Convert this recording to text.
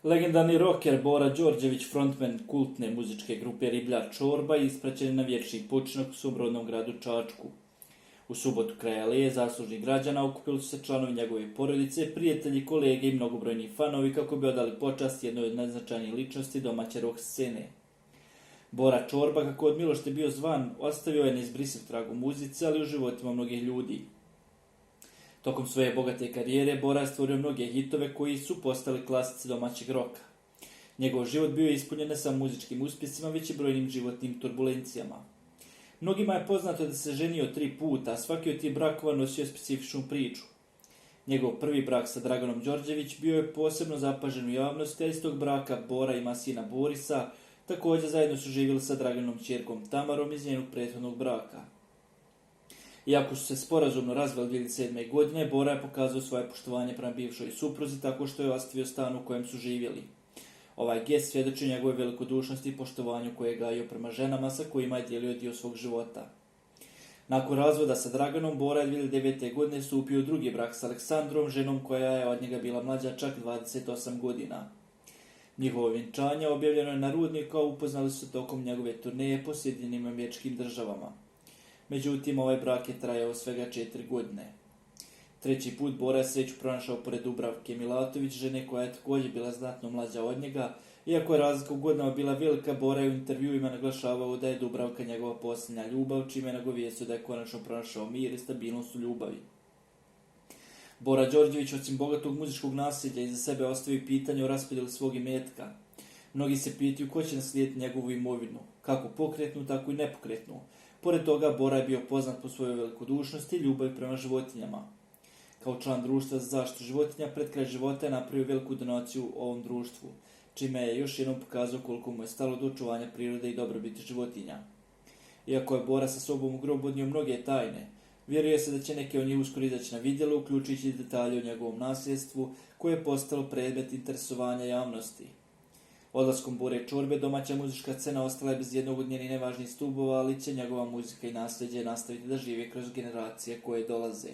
Legendarni rocker Bora Đorđević, frontman kultne muzičke grupe Riblja Čorba, ispraćen je na vječni počinak u svom rodnom gradu Čačku. U subotu kraj aleje zaslužnih građana okupili su se članovi njegove porodice, prijatelji, kolege i mnogobrojni fanovi kako bi odali počast jednoj od najznačajnijih ličnosti domaće rock scene. Bora Čorba, kako od milošte bio zvan, ostavio je neizbrisiv trag u muzici, ali i u životima mnogih ljudi. Tokom svoje bogate karijere Bora je stvorio mnoge hitove koji su postali klasici domaćeg roka. Njegov život bio je ispunjen ne samo muzičkim uspjesima, već i brojnim životnim turbulencijama. Mnogima je poznato da se ženio 3 puta, a svaki od tih brakova nosio specifičnu priču. Njegov prvi brak sa Draganom Đorđević bio je posebno zapažen u javnosti, a iz tog braka Bora ima sina Borisa. Također zajedno su živjeli sa Draganom ćerkom Tamarom iz njenog prethodnog braka. Iako su se sporazumno razveli 2007. godine, Bora je pokazao svoje poštovanje prema bivšoj supruzi tako što je ostavio stan u kojem su živjeli. Ovaj gest svjedoči njegove velikodušnosti i poštovanju koje je gajio prema ženama sa kojima je dijelio dio svog života. Nakon razvoda sa Draganom, Bora je 2009. godine stupio u drugi brak s Aleksandrom, ženom koja je od njega bila mlađa čak 28 godina. Njihovo vjenčanje objavljeno je na Rudniku, a upoznali su se tokom njegove turneje po Sjedinjenim Američkim Državama. Međutim, ovaj brak je trajao svega 4 godine. Treći put Bora je sreću pronašao pored Dubravke Milatović, žene koja je također bila znatno mlađa od njega. Iako je razlika u godinama bila velika, Bora je u intervjuima naglašavao da je Dubravka njegova posljednja ljubav, čime je nagovijestio da je konačno pronašao mir i stabilnost u ljubavi. Bora Đorđević, osim bogatog muzičkog nasljeđa, iza sebe ostavi pitanje o raspodjeli svog imetka. Mnogi se pitaju ko će naslijediti njegovu imovinu, kako pokretnu, tako i nepokretnu. Pored toga, Bora je bio poznat po svojoj velikodušnosti i ljubavi prema životinjama. Kao član društva za zaštitu životinja, pred kraj života je napravio veliku donaciju ovom društvu, čime je još jednom pokazao koliko mu je stalo do očuvanja prirode i dobrobiti životinja. Iako je Bora sa sobom u grobu odnio mnoge tajne, vjeruje se da će neke od njih uskoro izaći na vidjelo, uključujući detalje o njegovom nasljedstvu, koje je postalo predmet interesovanja javnosti. Odlaskom Bore Čorbe domaća muzička scena ostala je bez jednog od njenih nevažnijih stubova, ali će njegova muzika i nasljeđe nastaviti da žive kroz generacije koje dolaze.